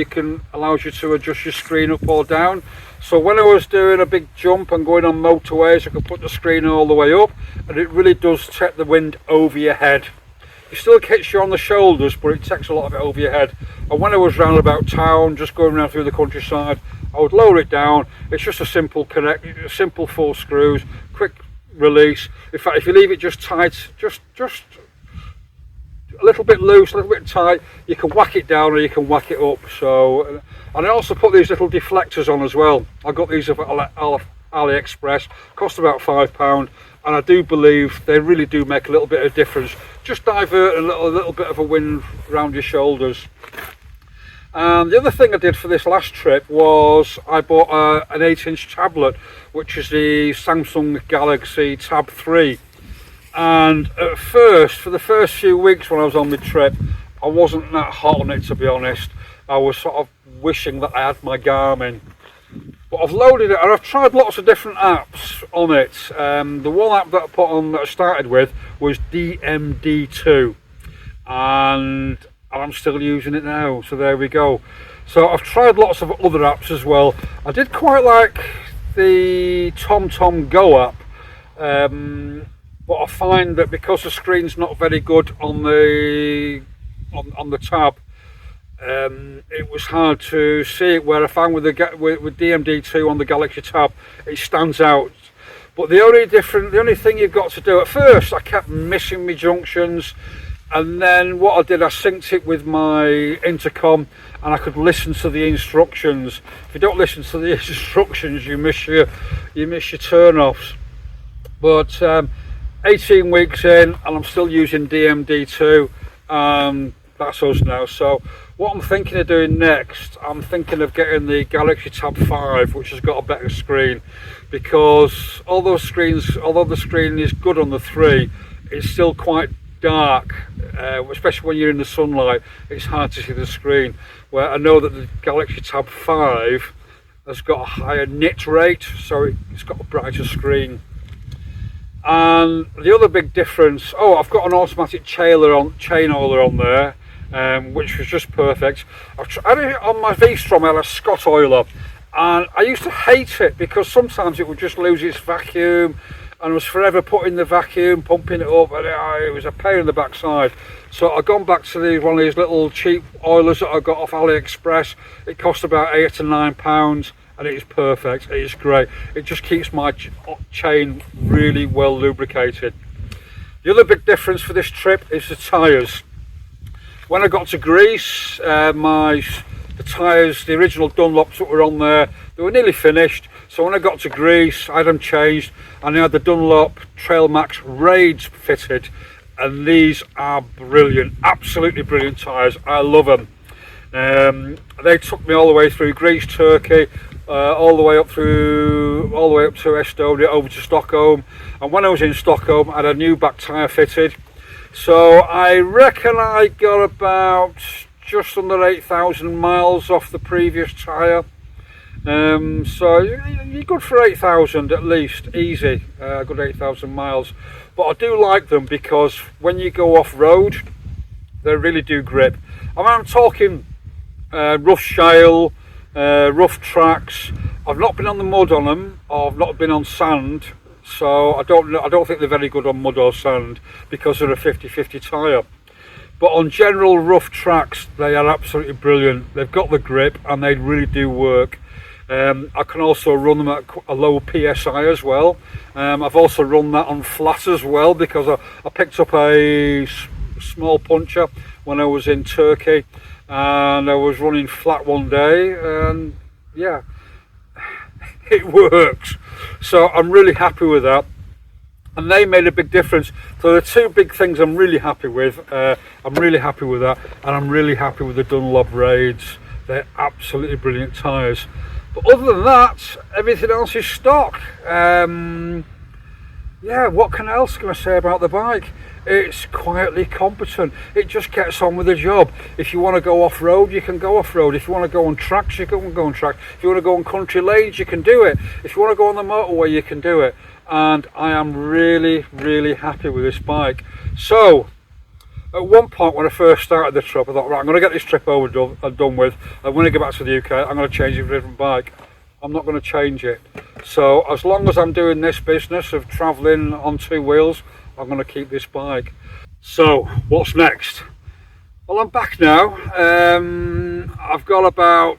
allows you to adjust your screen up or down. So when I was doing a big jump and going on motorways, I could put the screen all the way up, and it really does take the wind over your head. It still hits you on the shoulders, but it takes a lot of it over your head. And when I was round about town, just going around through the countryside, I would lower it down. It's just a simple simple 4 screws, quick release. In fact, if you leave it just tight, just a little bit loose, a little bit tight, you can whack it down or you can whack it up. So, and I also put these little deflectors on as well. I got these off AliExpress, cost about £5, and I do believe they really do make a little bit of difference. Just divert a little bit of a wind around your shoulders. And the other thing I did for this last trip was I bought an 8-inch tablet, which is the Samsung Galaxy Tab 3. And at first, for the first few weeks when I was on my trip, I wasn't that hot on it, to be honest. I was sort of wishing that I had my Garmin. But I've loaded it, and I've tried lots of different apps on it. The one app that I started with was DMD2, and I'm still using it now, so there we go. So I've tried lots of other apps as well. I did quite like the TomTom Go app, but I find that because the screen's not very good on the tab, it was hard to see it, where I found with DMD2 on the Galaxy Tab, it stands out. But the only thing you've got to do, at first I kept missing my junctions, and then what I did, I synced it with my intercom, and I could listen to the instructions. If you don't listen to the instructions, you miss your turn-offs. But 18 weeks in, and I'm still using DMD2, and that's us now. So what I'm thinking of doing next, I'm thinking of getting the Galaxy Tab 5, which has got a better screen, because although the screen is good on the 3, it's still quite dark, especially when you're in the sunlight. It's hard to see the screen, where I know that the Galaxy Tab 5 has got a higher nit rate, so it's got a brighter screen. And the other big difference, I've got an automatic chain oiler on there, which was just perfect. On my V-Strom I had a Scott oiler, and I used to hate it because sometimes it would just lose its vacuum, and I was forever putting the vacuum, pumping it up, and it was a pain in the backside. So I've gone back to one of these little cheap oilers that I got off AliExpress. It cost about £8 to £9, and it is perfect. It is great. It just keeps my chain really well lubricated. The other big difference for this trip is the tyres. When I got to Greece, the tyres, the original Dunlops that were on there, they were nearly finished. So when I got to Greece, I had them changed, and I had the Dunlop Trail Max Raids fitted, and these are brilliant, absolutely brilliant tyres. I love them. They took me all the way through Greece, Turkey, all the way up to Estonia, over to Stockholm. And when I was in Stockholm, I had a new back tyre fitted. So I reckon I got about just under 8,000 miles off the previous tyre. So you're good for 8,000 at least, easy, a good 8,000 miles. But I do like them because when you go off-road, they really do grip. I mean, I'm talking rough shale, rough tracks. I've not been on the mud on them, I've not been on sand, so I don't think they're very good on mud or sand because they're a 50-50 tyre. But on general rough tracks, they are absolutely brilliant. They've got the grip and they really do work. I can also run them at a low PSI as well. I've also run that on flat as well, because I picked up a small puncher when I was in Turkey, and I was running flat one day, and yeah, it works. So I'm really happy with that, and they made a big difference. So the two big things I'm really happy with. I'm really happy with that, and I'm really happy with the Dunlop Raids. They're absolutely brilliant tyres. But other than that, everything else is stock. Yeah, what else can I say about the bike? It's quietly competent. It just gets on with the job. If you want to go off-road, you can go off-road. If you want to go on tracks, you can go on tracks. If you want to go on country lanes, you can do it. If you want to go on the motorway, you can do it. And I am really, really happy with this bike. So, at one point when I first started the trip, I thought, right, I'm going to get this trip over and done with, and when I get back to the UK, I'm going to change it for a different bike. I'm not going to change it. So as long as I'm doing this business of travelling on two wheels, I'm going to keep this bike. So what's next? Well, I'm back now. I've got about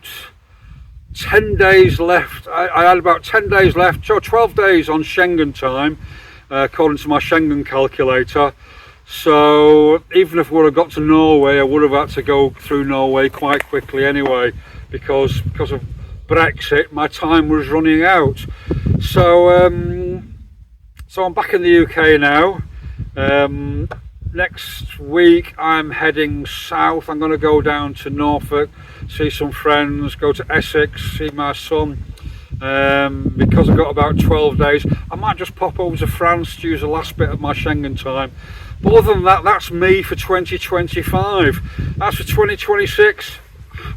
10 days left. I had about 10 days left, so 12 days on Schengen time, according to my Schengen calculator. So even if I would have got to Norway, I would have had to go through Norway quite quickly anyway, because of Brexit, my time was running out. So so I'm back in the UK now. Next week I'm heading south. I'm going to go down to Norfolk, see some friends, go to Essex, see my son. Because I've got about 12 days, I might just pop over to France to use the last bit of my Schengen time. But other than that, that's me for 2025. As for 2026,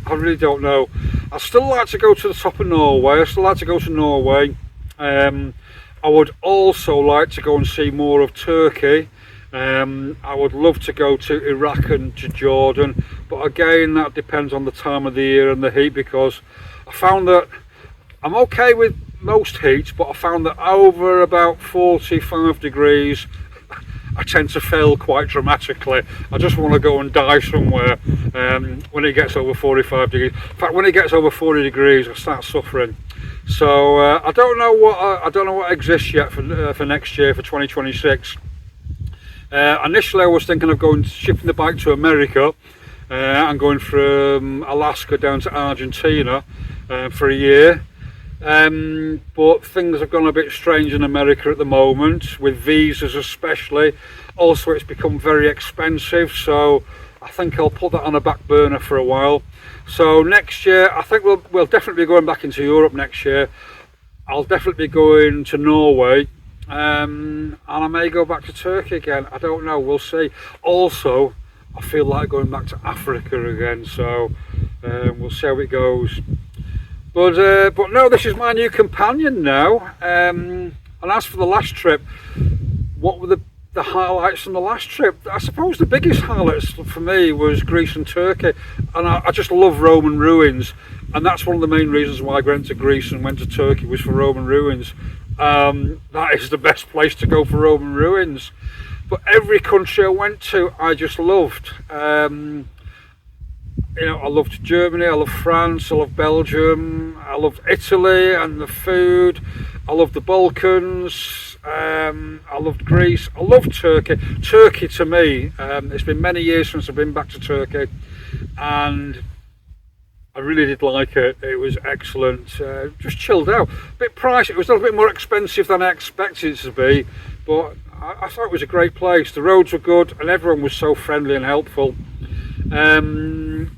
I really don't know. I still like to go to the top of Norway. I still like to go to Norway. I would also like to go and see more of Turkey. I would love to go to Iraq and to Jordan, but again, that depends on the time of the year and the heat, because I found that I'm okay with most heat, but I found that over about 45 degrees I tend to fail quite dramatically. I just want to go and die somewhere when it gets over 45 degrees. In fact, when it gets over 40 degrees, I start suffering. So I don't know what exists yet for next year, for 2026. Initially, I was thinking of shipping the bike to America and going from Alaska down to Argentina for a year. But things have gone a bit strange in America at the moment, with visas especially. Also, it's become very expensive, so I think I'll put that on a back burner for a while. So next year, I think we'll definitely be going back into Europe next year. I'll definitely be going to Norway, and I may go back to Turkey again. I don't know, we'll see. Also, I feel like going back to Africa again, so we'll see how it goes. But no, this is my new companion now. And as for the last trip, what were the highlights from the last trip? I suppose the biggest highlights for me was Greece and Turkey, and I just love Roman ruins, and that's one of the main reasons why I went to Greece and went to Turkey, was for Roman ruins. That is the best place to go for Roman ruins. But every country I went to, I just loved. I loved Germany, I loved France, I loved Belgium, I loved Italy and the food, I loved the Balkans, I loved Greece, I loved Turkey. Turkey to me, it's been many years since I've been back to Turkey, and I really did like it. It was excellent, just chilled out. A bit pricey, it was a little bit more expensive than I expected it to be, but I thought it was a great place. The roads were good and everyone was so friendly and helpful.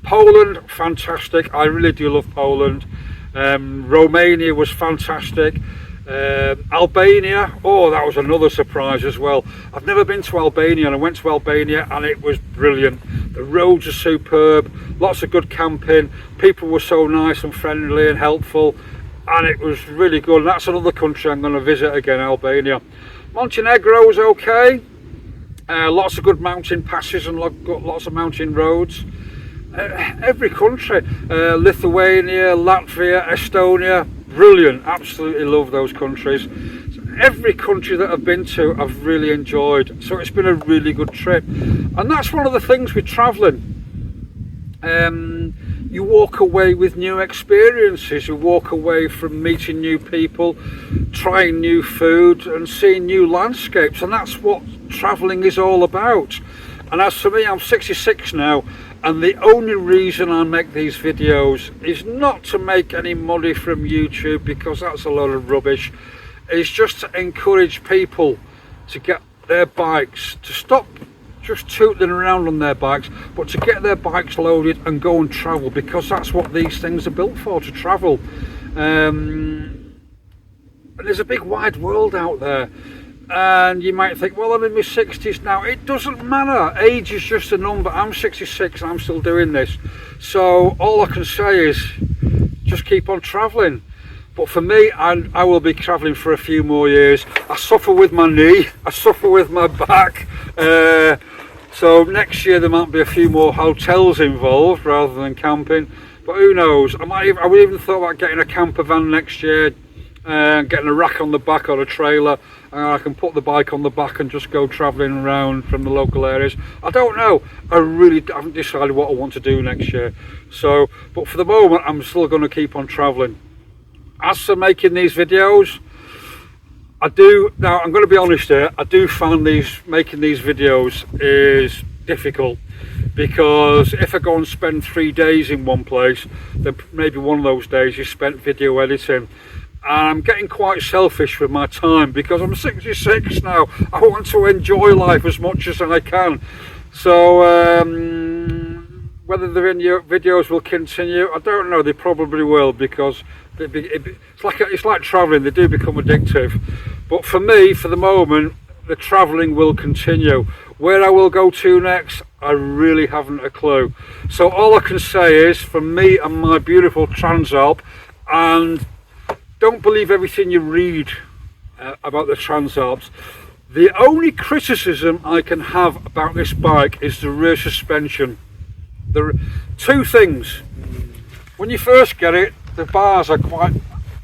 Poland, fantastic. I really do love Poland. Romania was fantastic. Albania, oh, that was another surprise as well. I've never been to Albania, and I went to Albania and it was brilliant. The roads are superb, lots of good camping, people were so nice and friendly and helpful, and it was really good. And that's another country I'm going to visit again, Albania. Montenegro was okay. Lots of good mountain passes and lots of mountain roads. Every country, Lithuania, Latvia, Estonia, brilliant. Absolutely love those countries. So every country that I've been to, I've really enjoyed. So it's been a really good trip. And that's one of the things with travelling. You walk away with new experiences. You walk away from meeting new people, trying new food and seeing new landscapes, and that's what travelling is all about. And as for me, I'm 66 now, and the only reason I make these videos is not to make any money from YouTube, because that's a load of rubbish. It's just to encourage people to get their bikes, to stop just tootling around on their bikes, but to get their bikes loaded and go and travel, because that's what these things are built for, to travel. And there's a big wide world out there, and you might think, well, I'm in my 60s now. It doesn't matter, age is just a number. I'm 66 and I'm still doing this, so all I can say is just keep on traveling. But for me, I will be traveling for a few more years. I suffer with my knee, I suffer with my back, so next year there might be a few more hotels involved rather than camping, but who knows. I would even thought about getting a camper van next year, getting a rack on the back or a trailer, and I can put the bike on the back and just go travelling around from the local areas. I don't know, I really haven't decided what I want to do next year. So, but for the moment, I'm still going to keep on travelling. As for making these videos, now I'm going to be honest here, I do find making these videos is difficult, because if I go and spend 3 days in one place, then maybe one of those days is spent video editing. And I'm getting quite selfish with my time, because I'm 66 now. I want to enjoy life as much as I can. So whether the videos will continue, I don't know. They probably will, because it's like travelling, they do become addictive. But for me, for the moment, the travelling will continue. Where I will go to next, I really haven't a clue. So all I can say is, for me and my beautiful Transalp, and don't believe everything you read about the Transalps. The only criticism I can have about this bike is the rear suspension. Two things. When you first get it, the bars are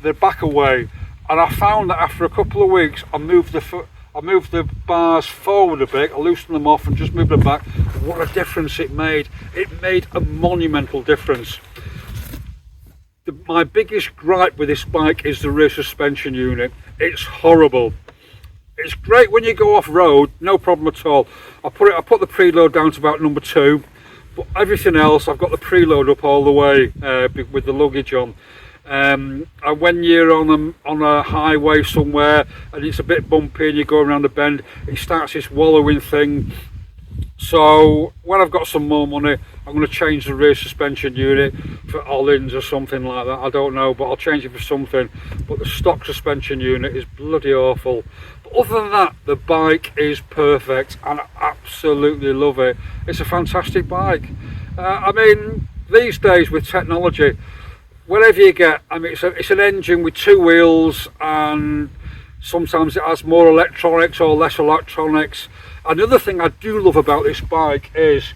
they're back away, and I found that after a couple of weeks I moved the I moved the bars forward a bit, I loosened them off and just moved them back. What a difference it made. It made a monumental difference. My biggest gripe with this bike is the rear suspension unit. It's horrible. It's great when you go off-road, no problem at all. I put the preload down to about number 2, but everything else, I've got the preload up all the way with the luggage on. And when you're on a highway somewhere and it's a bit bumpy and you're going around the bend, it starts this wallowing thing. So when I've got some more money, I'm going to change the rear suspension unit for Ollins or something like that. I don't know, but I'll change it for something. But the stock suspension unit is bloody awful. But other than that, the bike is perfect and I absolutely love it. It's a fantastic bike. I mean, these days with technology, whatever you get, I mean, it's an engine with 2 wheels, and sometimes it has more electronics or less electronics. Another thing I do love about this bike is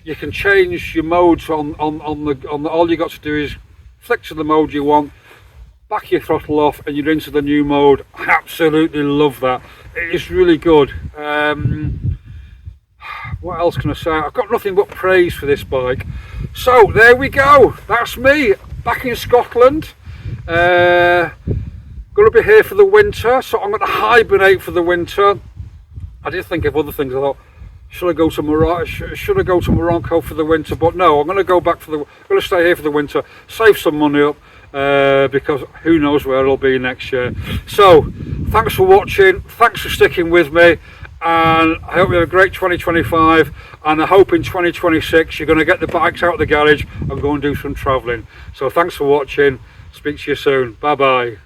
you can change your modes on the all you got to do is flick to the mode you want, back your throttle off, and you're into the new mode. I absolutely love that. It is really good. What else can I say? I've got nothing but praise for this bike. So there we go. That's me back in Scotland. Going to be here for the winter, so I'm going to hibernate for the winter. I did think of other things. I thought, should I go to Morocco for the winter? But no, I'm going to go back I'm going to stay here for the winter, save some money up, because who knows where I'll be next year. So thanks for watching, thanks for sticking with me, and I hope you have a great 2025, and I hope in 2026 you're going to get the bikes out of the garage and go and do some travelling. So thanks for watching, speak to you soon, bye bye.